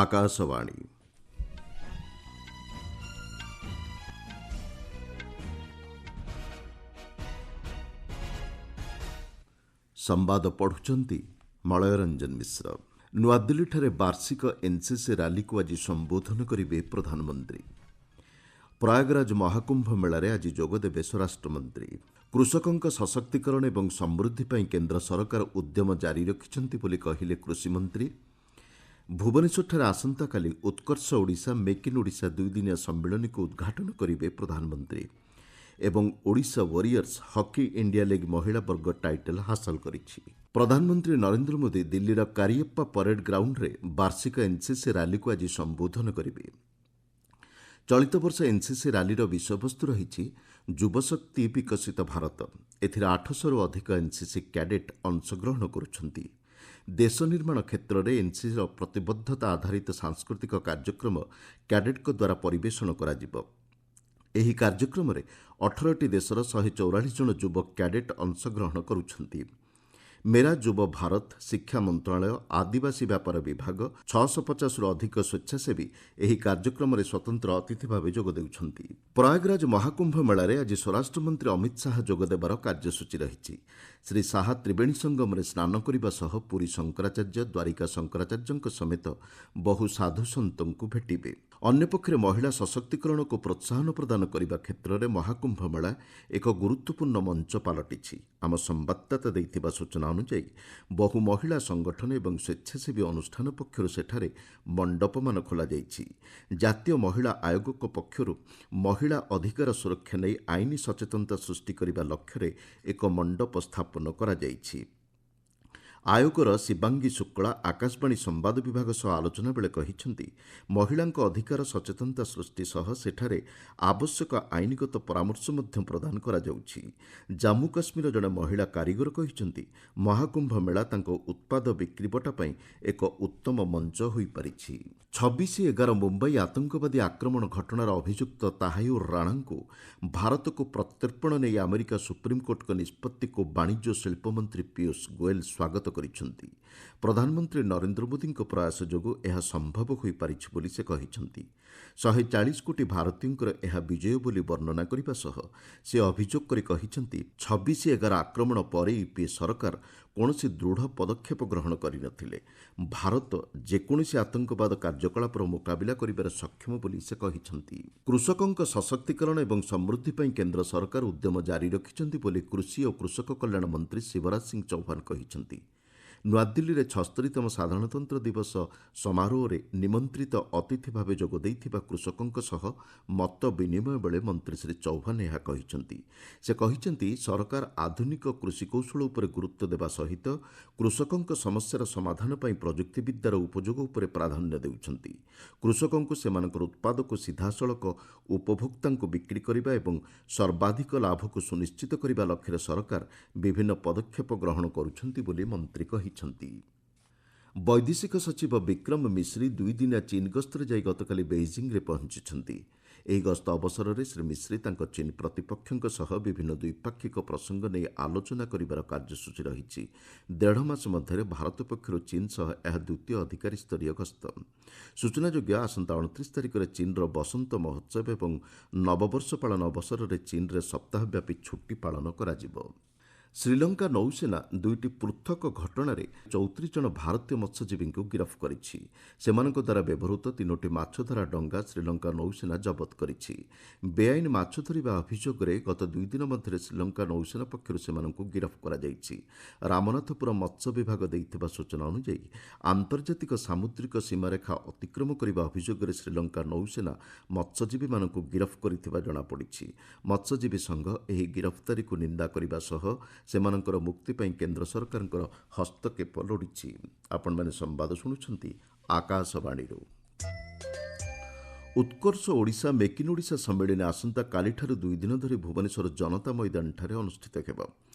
ଆକାଶବାଣୀ। ସମ୍ବାଦ ପଢ଼ୁଛନ୍ତି ମଳୟରଞ୍ଜନ ମିଶ୍ର। ନୂଆଦିଲ୍ଲୀଠାରେ ବାର୍ଷିକ ଏନ୍ସିସି ରାଲିକୁ ଆଜି ସମ୍ବୋଧନ କରିବେ ପ୍ରଧାନମନ୍ତ୍ରୀ। ପ୍ରୟାଗରାଜ ମହାକୁମ୍ଭ ମେଳାରେ ଆଜି ଯୋଗଦେବେ ସ୍ୱରାଷ୍ଟ୍ରମନ୍ତ୍ରୀ। କୃଷକଙ୍କ ସଶକ୍ତିକରଣ ଏବଂ ସମୃଦ୍ଧି ପାଇଁ କେନ୍ଦ୍ର ସରକାର ଉଦ୍ୟମ ଜାରି ରଖିଛନ୍ତି ବୋଲି କହିଲେ କୃଷିମନ୍ତ୍ରୀ। ଭୁବନେଶ୍ୱରଠାରେ ଆସନ୍ତାକାଲି ଉତ୍କର୍ଷ ଓଡ଼ିଶା ମେକ୍ ଇନ୍ ଓଡ଼ିଶା ଦୁଇଦିନିଆ ସମ୍ମିଳନୀକୁ ଉଦ୍ଘାଟନ କରିବେ ପ୍ରଧାନମନ୍ତ୍ରୀ। ଏବଂ Odisha warriors hockey India league ମହିଳା ବର୍ଗ ଟାଇଟଲ ହାସଲ କରିଛି। ପ୍ରଧାନମନ୍ତ୍ରୀ ନରେନ୍ଦ୍ର ମୋଦି ଦିଲ୍ଲୀର କାରିୟପ୍ପା ପରେଡ୍ ଗ୍ରାଉଣ୍ଡରେ ବାର୍ଷିକ ଏନ୍ସିସି ରାଲିକୁ ଆଜି ସମ୍ବୋଧନ କରିବେ। ଚଳିତ ବର୍ଷ ଏନ୍ସିସି ରାଲିର ବିଷୟବସ୍ତୁ ରହିଛି ଯୁବଶକ୍ତି ବିକଶିତ ଭାରତ। ଏଥିରେ 800ରୁ ଅଧିକ ଏନ୍ସିସି କ୍ୟାଡେଟ୍ ଅଂଶଗ୍ରହଣ କରୁଛନ୍ତି। ଦେଶ ନିର୍ମାଣ କ୍ଷେତ୍ରରେ ଏନ୍ସିସିର ପ୍ରତିବଦ୍ଧତା ଆଧାରିତ ସାଂସ୍କୃତିକ କାର୍ଯ୍ୟକ୍ରମ କ୍ୟାଡେଟ୍ଙ୍କ ଦ୍ୱାରା ପରିବେଷଣ କରାଯିବ। ଏହି କାର୍ଯ୍ୟକ୍ରମରେ 18ଟି ଦେଶର 144 ଜଣ ଯୁବ କ୍ୟାଡେଟ୍ ଅଂଶଗ୍ରହଣ କରୁଛନ୍ତି। ମେରା ଯୁବ ଭାରତ, ଶିକ୍ଷା ମନ୍ତ୍ରଣାଳୟ, ଆଦିବାସୀ ବ୍ୟାପାର ବିଭାଗ, 650ରୁ ଅଧିକ ସ୍ୱେଚ୍ଛାସେବୀ ଏହି କାର୍ଯ୍ୟକ୍ରମରେ ସ୍ୱତନ୍ତ୍ର ଅତିଥି ଭାବେ ଯୋଗ ଦେଉଛନ୍ତି। ପ୍ରୟାଗରାଜ ମହାକୁମ୍ଭ ମେଳାରେ ଆଜି ସ୍ୱରାଷ୍ଟ୍ରମନ୍ତ୍ରୀ ଅମିତ ଶାହା ଯୋଗଦେବାର କାର୍ଯ୍ୟସୂଚୀ ରହିଛି। ଶ୍ରୀ ଶାହା ତ୍ରିବେଣୀ ସଙ୍ଗମରେ ସ୍ନାନ କରିବା ସହ ପୁରୀ ଶଙ୍କରାଚାର୍ଯ୍ୟ, ଦ୍ୱାରିକା ଶଙ୍କରାଚାର୍ଯ୍ୟଙ୍କ ସମେତ ବହୁ ସାଧୁସନ୍ତଙ୍କୁ ଭେଟିବେ। ଅନ୍ୟପକ୍ଷରେ ମହିଳା ସଶକ୍ତିକରଣକୁ ପ୍ରୋତ୍ସାହନ ପ୍ରଦାନ କରିବା କ୍ଷେତ୍ରରେ ମହାକୁମ୍ଭ ମେଳା ଏକ ଗୁରୁତ୍ୱପୂର୍ଣ୍ଣ ମଞ୍ଚ ପାଲଟିଛି। ଆମ ସମ୍ବାଦଦାତା ଦେଇଥିବା ସୂଚନା ଅନୁଯାୟୀ ବହୁ ମହିଳା ସଂଗଠନ ଏବଂ ସ୍ୱେଚ୍ଛାସେବୀ ଅନୁଷ୍ଠାନ ପକ୍ଷରୁ ସେଠାରେ ମଣ୍ଡପମାନ ଖୋଲାଯାଇଛି। ଜାତୀୟ ମହିଳା ଆୟୋଗଙ୍କ ପକ୍ଷରୁ ମହିଳା ଅଧିକାର ସୁରକ୍ଷା ନେଇ ଆଇନ ସଚେତନତା ସୃଷ୍ଟି କରିବା ଲକ୍ଷ୍ୟରେ ଏକ ମଣ୍ଡପ ସ୍ଥାପନ କରାଯାଇଛି। ଆୟୋଗର ଶିବାଙ୍ଗୀ ଶୁକ୍ଳା ଆକାଶବାଣୀ ସମ୍ବାଦ ବିଭାଗ ସହ ଆଲୋଚନା ବେଳେ କହିଛନ୍ତି, ମହିଳାଙ୍କ ଅଧିକାର ସଚେତନତା ସୃଷ୍ଟି ସହ ସେଠାରେ ଆବଶ୍ୟକ ଆଇନଗତ ପରାମର୍ଶ ମଧ୍ୟ ପ୍ରଦାନ କରାଯାଉଛି। ଜାମ୍ମୁ କାଶ୍ମୀରର ଜଣେ ମହିଳା କାରିଗର କହିଛନ୍ତି, ମହାକୁମ୍ଭ ମେଳା ତାଙ୍କ ଉତ୍ପାଦ ବିକ୍ରିବଟା ପାଇଁ ଏକ ଉତ୍ତମ ମଞ୍ଚ ହୋଇପାରିଛି। 26/11 ମୁମ୍ବାଇ ଆତଙ୍କବାଦୀ ଆକ୍ରମଣ ଘଟଣାର ଅଭିଯୁକ୍ତ ତାହାୟୁର ରାଣାଙ୍କୁ ଭାରତକୁ ପ୍ରତ୍ୟର୍ପଣ ନେଇ ଆମେରିକା ସୁପ୍ରିମକୋର୍ଟଙ୍କ ନିଷ୍ପତ୍ତିକୁ ବାଣିଜ୍ୟ ଓ ଶିଳ୍ପମନ୍ତ୍ରୀ ପୀୟୂଷ ଗୋଏଲ ସ୍ୱାଗତ କରିଛନ୍ତି। ପ୍ରଧାନମନ୍ତ୍ରୀ ନରେନ୍ଦ୍ର ମୋଦିଙ୍କ ପ୍ରୟାସ ଯୋଗୁଁ ଏହା ସମ୍ଭବ ହୋଇପାରିଛି ବୋଲି ସେ କହିଛନ୍ତି। 140 କୋଟି ଭାରତୀୟଙ୍କର ଏହା ବିଜୟ ବୋଲି ବର୍ଣ୍ଣନା କରିବା ସହ ସେ ଅଭିଯୋଗ କରି କହିଛନ୍ତି, 26/11 ଆକ୍ରମଣ ପରେ ୟୁପିଏ ସରକାର କୌଣସି ଦୃଢ଼ ପଦକ୍ଷେପ ଗ୍ରହଣ କରିନଥିଲେ। ଭାରତ ଯେକୌଣସି ଆତଙ୍କବାଦ କାର୍ଯ୍ୟକଳାପର ମୁକାବିଲା କରିବାରେ ସକ୍ଷମ ବୋଲି ସେ କହିଛନ୍ତି। କୃଷକଙ୍କ ସଶକ୍ତିକରଣ ଏବଂ ସମୃଦ୍ଧି ପାଇଁ କେନ୍ଦ୍ର ସରକାର ଉଦ୍ୟମ ଜାରି ରଖିଛନ୍ତି ବୋଲି କୃଷି ଓ କୃଷକ କଲ୍ୟାଣ ମନ୍ତ୍ରୀ ଶିବରାଜ ସିଂ ଚୌହାନ କହିଛନ୍ତି। ନୂଆଦିଲ୍ଲୀରେ 76ତମ ସାଧାରଣତନ୍ତ୍ର ଦିବସ ସମାରୋହରେ ନିମନ୍ତ୍ରିତ ଅତିଥି ଭାବେ ଯୋଗ ଦେଇଥିବା କୃଷକଙ୍କ ସହ ମତ ବିନିମୟ ବେଳେ ମନ୍ତ୍ରୀ ଶ୍ରୀ ଚୌହାନ ଏହା କହିଛନ୍ତି। ସେ କହିଛନ୍ତି, ସରକାର ଆଧୁନିକ କୃଷିକୌଶଳ ଉପରେ ଗୁରୁତ୍ୱ ଦେବା ସହିତ କୃଷକଙ୍କ ସମସ୍ୟାର ସମାଧାନ ପାଇଁ ପ୍ରଯୁକ୍ତିବିଦ୍ୟାର ଉପଯୋଗ ଉପରେ ପ୍ରାଧାନ୍ୟ ଦେଉଛନ୍ତି। କୃଷକଙ୍କୁ ସେମାନଙ୍କର ଉତ୍ପାଦକୁ ସିଧାସଳଖ ଉପଭୋକ୍ତାଙ୍କୁ ବିକ୍ରି କରିବା ଏବଂ ସର୍ବାଧିକ ଲାଭକୁ ସୁନିଶ୍ଚିତ କରିବା ଲକ୍ଷ୍ୟରେ ସରକାର ବିଭିନ୍ନ ପଦକ୍ଷେପ ଗ୍ରହଣ କରୁଛନ୍ତି ବୋଲି ମନ୍ତ୍ରୀ କହିଛନ୍ତି। ବୈଦେଶିକ ସଚିବ ବିକ୍ରମ ମିଶ୍ରି ଦୁଇଦିନିଆ ଚୀନ୍ ଗସ୍ତରେ ଯାଇ ଗତକାଲି ବେଇଜିଂରେ ପହଞ୍ଚିଛନ୍ତି। ଏହି ଗସ୍ତ ଅବସରରେ ଶ୍ରୀ ମିଶ୍ରି ତାଙ୍କ ଚୀନ୍ ପ୍ରତିପକ୍ଷଙ୍କ ସହ ବିଭିନ୍ନ ଦ୍ୱିପାକ୍ଷିକ ପ୍ରସଙ୍ଗ ନେଇ ଆଲୋଚନା କରିବାର କାର୍ଯ୍ୟସୂଚୀ ରହିଛି। 1.5 ମାସ ମଧ୍ୟରେ ଭାରତ ପକ୍ଷରୁ ଚୀନ୍ ସହ ଏହା ଦ୍ୱିତୀୟ ଅଧିକାରୀ ସ୍ତରୀୟ ଗସ୍ତ। ସୂଚନାଯୋଗ୍ୟ, ଆସନ୍ତା 29 ତାରିଖରେ ଚୀନ୍ର ବସନ୍ତ ମହୋତ୍ସବ ଏବଂ ନବବର୍ଷ ପାଳନ ଅବସରରେ ଚୀନ୍ରେ ସପ୍ତାହବ୍ୟାପୀ ଛୁଟି ପାଳନ କରାଯିବ। ଶ୍ରୀଲଙ୍କା ନୌସେନା ଦୁଇଟି ପୃଥକ ଘଟଣାରେ 34 ଜଣ ଭାରତୀୟ ମତ୍ସ୍ୟଜୀବୀଙ୍କୁ ଗିରଫ କରିଛି। ସେମାନଙ୍କ ଦ୍ୱାରା ବ୍ୟବହୃତ 3ଟି ମାଛଧରା ଡଙ୍ଗା ଶ୍ରୀଲଙ୍କା ନୌସେନା ଜବତ କରିଛି। ବେଆଇନ ମାଛ ଧରିବା ଅଭିଯୋଗରେ ଗତ 2 ଦିନ ମଧ୍ୟରେ ଶ୍ରୀଲଙ୍କା ନୌସେନା ପକ୍ଷରୁ ସେମାନଙ୍କୁ ଗିରଫ କରାଯାଇଛି। ରାମନାଥପୁରମ ମତ୍ସ୍ୟ ବିଭାଗ ଦେଇଥିବା ସୂଚନା ଅନୁଯାୟୀ ଆନ୍ତର୍ଜାତିକ ସାମୁଦ୍ରିକ ସୀମାରେଖା ଅତିକ୍ରମ କରିବା ଅଭିଯୋଗରେ ଶ୍ରୀଲଙ୍କା ନୌସେନା ମତ୍ସ୍ୟଜୀବୀମାନଙ୍କୁ ଗିରଫ କରିଥିବା ଜଣାପଡ଼ିଛି। ମତ୍ସ୍ୟଜୀବୀ ସଂଘ ଏହି ଗିରଫଦାରୀକୁ ନିନ୍ଦା କରିବା ସହ ସେମାନଙ୍କର ମୁକ୍ତି ପାଇଁ କେନ୍ଦ୍ର ସରକାରଙ୍କର ହସ୍ତକ୍ଷେପ ଲୋଡ଼ିଛି। ଆପଣମାନେ ସମ୍ବାଦ ଶୁଣୁଛନ୍ତି ଆକାଶବାଣୀରୁ। ଉତ୍କର୍ଷ ଓଡ଼ିଶା ମେକ୍ ଇନ୍ ଓଡ଼ିଶା ସମ୍ମିଳନୀ ଆସନ୍ତାକାଲିଠାରୁ 2 ଦିନ ଧରି ଭୁବନେଶ୍ୱର ଜନତା ମଇଦାନଠାରେ ଅନୁଷ୍ଠିତ ହେବ।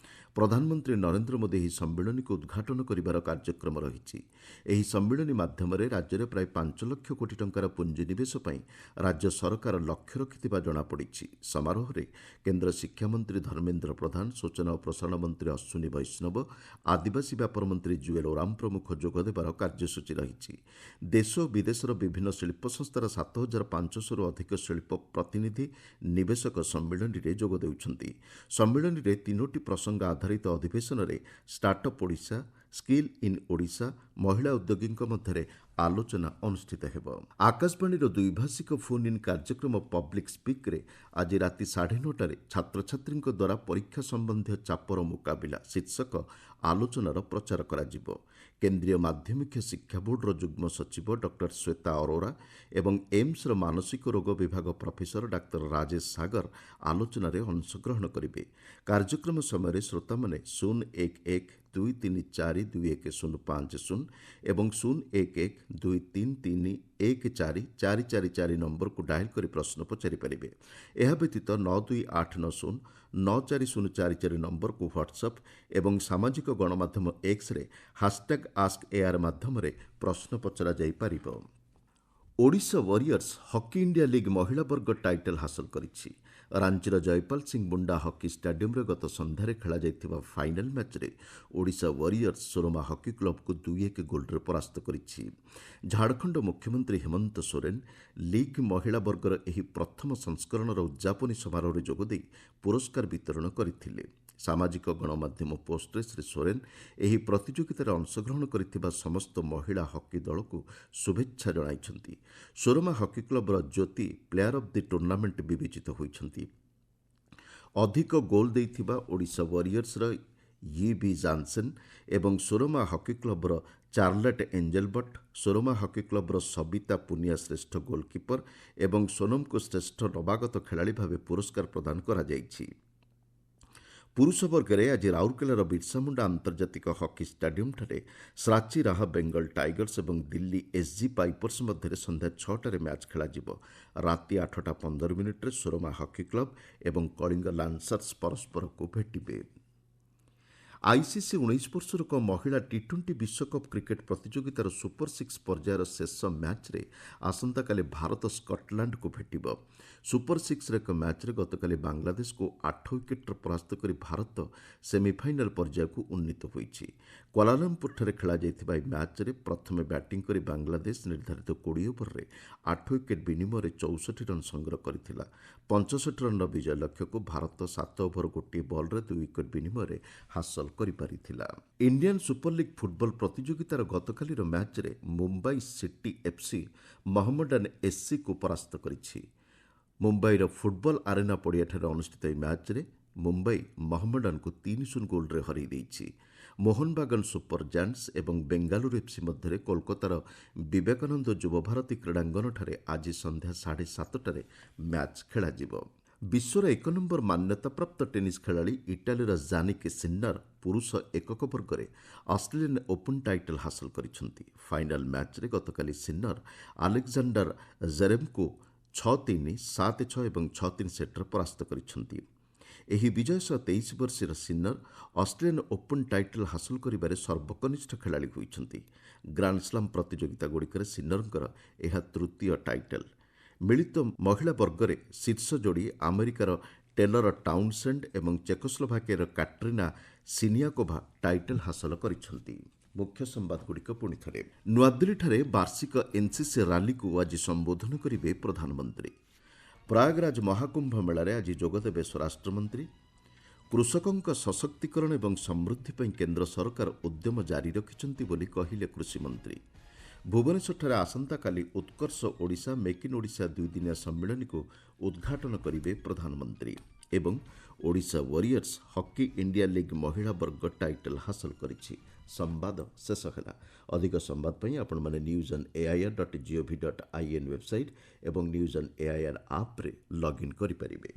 ପ୍ରଧାନମନ୍ତ୍ରୀ ନରେନ୍ଦ୍ର ମୋଦି ଏହି ସମ୍ମିଳନୀକୁ ଉଦ୍ଘାଟନ କରିବାର କାର୍ଯ୍ୟକ୍ରମ ରହିଛି। ଏହି ସମ୍ମିଳନୀ ମାଧ୍ୟମରେ ରାଜ୍ୟରେ ପ୍ରାୟ 5 ଲକ୍ଷ କୋଟି ଟଙ୍କାର ପୁଞ୍ଜିନିବେଶ ପାଇଁ ରାଜ୍ୟ ସରକାର ଲକ୍ଷ୍ୟ ରଖିଥିବା ଜଣାପଡ଼ିଛି। ସମାରୋହରେ କେନ୍ଦ୍ର ଶିକ୍ଷାମନ୍ତ୍ରୀ ଧର୍ମେନ୍ଦ୍ର ପ୍ରଧାନ, ସୂଚନା ଓ ପ୍ରସାରଣ ମନ୍ତ୍ରୀ ଅଶ୍ୱିନୀ ବୈଷ୍ଣବ, ଆଦିବାସୀ ବ୍ୟାପାର ମନ୍ତ୍ରୀ ଜୁଏଲ ଓରାମ ପ୍ରମୁଖ ଯୋଗଦେବାର କାର୍ଯ୍ୟସୂଚୀ ରହିଛି। ଦେଶ ଓ ବିଦେଶର ବିଭିନ୍ନ ଶିଳ୍ପ ସଂସ୍ଥାର 7,500ରୁ ଅଧିକ ଶିଳ୍ପ ପ୍ରତିନିଧି ନିବେଶକ ସମ୍ମିଳନୀରେ ଯୋଗ ଦେଉଛନ୍ତି। ସମ୍ମିଳନୀରେ 3ଟି ପ୍ରସଙ୍ଗ ଆଧାରିତ ଅଧିବେଶନରେ startup Odisha, skill in Odisha, ମହିଳା ଉଦ୍ୟୋଗୀଙ୍କ ମଧ୍ୟରେ ଆଲୋଚନା ଅନୁଷ୍ଠିତ ହେବ। ଆକାଶବାଣୀର ଦ୍ୱିଭାଷିକ ଫୋନ୍ ଇନ୍ କାର୍ଯ୍ୟକ୍ରମ ପବ୍ଲିକ୍ ସ୍ପିକ୍ରେ ଆଜି ରାତି 9:30ଟାରେ ଛାତ୍ରଛାତ୍ରୀଙ୍କ ଦ୍ୱାରା ପରୀକ୍ଷା ସମ୍ବନ୍ଧୀୟ ଚାପର ମୁକାବିଲା ଶୀର୍ଷକ ଆଲୋଚନାର ପ୍ରଚାର କରାଯିବ। କେନ୍ଦ୍ରୀୟ ମାଧ୍ୟମିକ ଶିକ୍ଷା ବୋର୍ଡର ଯୁଗ୍ମ ସଚିବ ଡକ୍ଟର ଶ୍ୱେତା ଅରୋରା ଏବଂ ଏମ୍ସର ମାନସିକ ରୋଗ ବିଭାଗ ପ୍ରଫେସର ଡାକ୍ତର ରାଜେଶ ସାଗର ଆଲୋଚନାରେ ଅଂଶଗ୍ରହଣ କରିବେ। କାର୍ଯ୍ୟକ୍ରମ ସମୟରେ ଶ୍ରୋତାମାନେ 011-234-21050 ଏବଂ 011-233-14444 ନମ୍ବରକୁ ଡାଏଲ୍ କରି ପ୍ରଶ୍ନ ପଚାରିପାରିବେ। ଏହା ବ୍ୟତୀତ 9280-94044 ନମ୍ବରକୁ ହ୍ୱାଟ୍ସଆପ୍ ଏବଂ ସାମାଜିକ ଗଣମାଧ୍ୟମ ଏକ୍ସରେ #AskAR ମାଧ୍ୟମରେ ପ୍ରଶ୍ନ ପଚରାଯାଇପାରିବ। Odisha warriors hockey India league ମହିଳା ବର୍ଗ ଟାଇଟଲ ହାସଲ କରିଛି। ରାଞ୍ଚିର ଜୟପାଲ ସିଂ ମୁଣ୍ଡା ହକି ଷ୍ଟାଡିୟମରେ ଗତ ସନ୍ଧ୍ୟାରେ ଖେଳାଯାଇଥିବା ଫାଇନାଲ ମ୍ୟାଚ୍ରେ ଓଡ଼ିଶା ୱାରିୟର୍ସ ସୋରମା ହକି କ୍ଲବକୁ 2-1 ଗୋଲ୍ରେ ପରାସ୍ତ କରିଛି। ଝାଡ଼ଖଣ୍ଡ ମୁଖ୍ୟମନ୍ତ୍ରୀ ହେମନ୍ତ ସୋରେନ ଲିଗ୍ ମହିଳା ବର୍ଗର ଏହି ପ୍ରଥମ ସଂସ୍କରଣର ଉଦ୍ଯାପନୀ ସମାରୋହରେ ଯୋଗଦେଇ ପୁରସ୍କାର ବିତରଣ କରିଥିଲେ। ସାମାଜିକ ଗଣମାଧ୍ୟମ ପୋଷ୍ଟରେ ଶ୍ରୀ ସୋରେନ ଏହି ପ୍ରତିଯୋଗିତାରେ ଅଂଶଗ୍ରହଣ କରିଥିବା ସମସ୍ତ ମହିଳା ହକି ଦଳକୁ ଶୁଭେଚ୍ଛା ଜଣାଇଛନ୍ତି। ସୋରମା ହକି କ୍ଲବର Jyoti player of the tournament ବିବେଚିତ ହୋଇଛନ୍ତି। ଅଧିକ ଗୋଲ୍ ଦେଇଥିବା ଓଡ଼ିଶା ୱାରିୟର୍ସର ୟି ଜାନସେନ୍ ଏବଂ ସୋରମା ହକି କ୍ଲବର ଚାର୍ଲେଟ୍ ଏଞ୍ଜେଲବଟ୍, ସୋରମା ହକି କ୍ଲବର ସବିତା ପୁନିଆ ଶ୍ରେଷ୍ଠ ଗୋଲକିପର ଏବଂ ସୋନମଙ୍କୁ ଶ୍ରେଷ୍ଠ ନବାଗତ ଖେଳାଳି ଭାବେ ପୁରସ୍କାର ପ୍ରଦାନ କରାଯାଇଛି। ପୁରୁଷ ବର୍ଗରେ ଆଜି ରାଉରକେଲାର ବିର୍ସାମୁଣ୍ଡା ଆନ୍ତର୍ଜାତିକ ହକି ଷ୍ଟାଡିୟମଠାରେ ସାଚି ରାହା ବେଙ୍ଗଲ ଟାଇଗର୍ସ ଏବଂ ଦିଲ୍ଲୀ ଏସ୍ଜି ପାଇପର୍ସ ମଧ୍ୟରେ ସନ୍ଧ୍ୟା 6ଟାରେ ମ୍ୟାଚ୍ ଖେଳାଯିବ। ରାତି 8:15ରେ ସୋରମା ହକି କ୍ଲବ ଏବଂ କଳିଙ୍ଗ ଲାନ୍ସର୍ସ ପରସ୍ପରକୁ ଭେଟିବେ। ଆଇସିସି 19 ବର୍ଷରୁ କମ୍ ମହିଳା ଟି-20 ବିଶ୍ୱକପ୍ କ୍ରିକେଟ୍ ପ୍ରତିଯୋଗିତାର ସୁପର 6 ପର୍ଯ୍ୟାୟର ଶେଷ ମ୍ୟାଚ୍ରେ ଆସନ୍ତାକାଲି ଭାରତ ସ୍କଟଲ୍ୟାଣ୍ଡକୁ ଭେଟିବ। ସୁପର 6ର ଏକ ମ୍ୟାଚ୍ରେ ଗତକାଲି ବାଂଲାଦେଶକୁ 8 ୱିକେଟ୍ରେ ପରାସ୍ତ କରି ଭାରତ ସେମିଫାଇନାଲ୍ ପର୍ଯ୍ୟାୟକୁ ଉନ୍ନୀତ ହୋଇଛି। କୁଆଲାଲମ୍ପୁରଠାରେ ଖେଳାଯାଇଥିବା ଏହି ମ୍ୟାଚ୍ରେ ପ୍ରଥମେ ବ୍ୟାଟିଂ କରି ବାଂଲାଦେଶ ନିର୍ଦ୍ଧାରିତ 20 ଓଭରରେ 8 ୱିକେଟ୍ ବିନିମୟରେ 64 ରନ୍ ସଂଗ୍ରହ କରିଥିଲା। 65 ରନ୍ର ବିଜୟ ଲକ୍ଷ୍ୟକୁ ଭାରତ 7 ଓଭର 1 ବଲ୍ରେ 2 ୱିକେଟ୍ ବିନିମୟରେ ହାସଲ କରିପାରିଥିଲା। ଇଣ୍ଡିଆନ୍ ସୁପର ଲିଗ୍ ଫୁଟବଲ ପ୍ରତିଯୋଗିତାର ଗତକାଲିର ମ୍ୟାଚ୍ରେ ମୁମ୍ବାଇ ସିଟି ଏଫ୍ସି ମହମ୍ମଡାନ ଏସ୍ସିକୁ ପରାସ୍ତ କରିଛି। ମୁମ୍ବାଇର ଫୁଟବଲ ଆରେନା ପଡ଼ିଆଠାରେ ଅନୁଷ୍ଠିତ ଏହି ମ୍ୟାଚ୍ରେ ମୁମ୍ବାଇ ମହମ୍ମଡାନକୁ 3-0 ଗୋଲ୍ରେ ହରାଇ ଦେଇଛି। ମୋହନବାଗାନ ସୁପର ଜାୟାଣ୍ଟସ୍ ଏବଂ ବେଙ୍ଗାଲୁରୁ ଏଫ୍ସି ମଧ୍ୟରେ କୋଲକାତାର ବିବେକାନନ୍ଦ ଯୁବଭାରତୀ କ୍ରୀଡ଼ାଙ୍ଗନଠାରେ ଆଜି ସନ୍ଧ୍ୟା 7:30ଟାରେ ମ୍ୟାଚ୍ ଖେଳାଯିବ। ବିଶ୍ୱର 1 ନମ୍ବର ମାନ୍ୟତାପ୍ରାପ୍ତ ଟେନିସ୍ ଖେଳାଳି ଇଟାଲୀର ଜାନିକ୍ ସିନ୍ନର ପୁରୁଷ ଏକକ ବର୍ଗରେ ଅଷ୍ଟ୍ରେଲିଆନ୍ ଓପନ୍ ଟାଇଟଲ ହାସଲ କରିଛନ୍ତି। ଫାଇନାଲ୍ ମ୍ୟାଚ୍ରେ ଗତକାଲି ସିନ୍ନର ଆଲେକ୍ଜାଣ୍ଡର ଜେରେଭ୍ଙ୍କୁ 6-3, 7-6 ଏବଂ 6-3 ସେଟ୍ରେ ପରାସ୍ତ କରିଛନ୍ତି। ଏହି ବିଜୟ ସହ 23 ବର୍ଷୀୟ ସିନ୍ନର ଅଷ୍ଟ୍ରେଲିଆନ୍ ଓପନ୍ ଟାଇଟଲ ହାସଲ କରିବାରେ ସର୍ବକନିଷ୍ଠ ଖେଳାଳି ହୋଇଛନ୍ତି। ଗ୍ରାଣ୍ଡସ୍ଲାମ୍ ପ୍ରତିଯୋଗିତାଗୁଡ଼ିକରେ ସିନ୍ନରଙ୍କର ଏହା ତୃତୀୟ ଟାଇଟଲ। ମିଳିତ ମହିଳା ବର୍ଗରେ ଶୀର୍ଷ ଯୋଡ଼ି ଆମେରିକାର ଟେଲର ଟାଉନସେଣ୍ଡ ଏବଂ ଚେକୋସ୍ଲୋଭାକିଆର କାଟ୍ରିନା ସିନିଆକୋଭା ଟାଇଟଲ ହାସଲ କରିଛନ୍ତି। ମୁଖ୍ୟ ସମ୍ବାଦଗୁଡ଼ିକ ପୁଣିଥରେ। ନୂଆଦିଲ୍ଲୀଠାରେ ବାର୍ଷିକ ଏନ୍ସିସି ରାଲିକୁ ଆଜି ସମ୍ବୋଧନ କରିବେ ପ୍ରଧାନମନ୍ତ୍ରୀ। ପ୍ରୟାଗରାଜ ମହାକୁମ୍ଭ ମେଳାରେ ଆଜି ଯୋଗଦେବେ ସ୍ୱରାଷ୍ଟ୍ରମନ୍ତ୍ରୀ। କୃଷକଙ୍କ ସଶକ୍ତିକରଣ ଏବଂ ସମୃଦ୍ଧି ପାଇଁ କେନ୍ଦ୍ର ସରକାର ଉଦ୍ୟମ ଜାରି ରଖିଛନ୍ତି ବୋଲି କହିଲେ କୃଷିମନ୍ତ୍ରୀ। ଭୁବନେଶ୍ୱରଠାରେ ଆସନ୍ତାକାଲି ଉତ୍କର୍ଷ ଓଡ଼ିଶା ମେକ୍ ଇନ୍ ଓଡ଼ିଶା 2-ଦିନିଆ ସମ୍ମିଳନୀକୁ ଉଦ୍ଘାଟନ କରିବେ ପ୍ରଧାନମନ୍ତ୍ରୀ ଏବଂ Odisha warriors hockey India league ମହିଳା ବର୍ଗ ଟାଇଟଲ ହାସଲ କରିଛି। ସମ୍ବାଦ ଶେଷ ହେଲା। ଅଧିକ ସମ୍ବାଦ ପାଇଁ ଆପଣମାନେ newsonair.gov.in ୱେବସାଇଟ୍ ଏବଂ ନ୍ୟୁଜ୍ ଅନ୍ ଏଆଇଆର୍ ଆପ୍ରେ ଲଗ୍ଇନ୍ କରିପାରିବେ।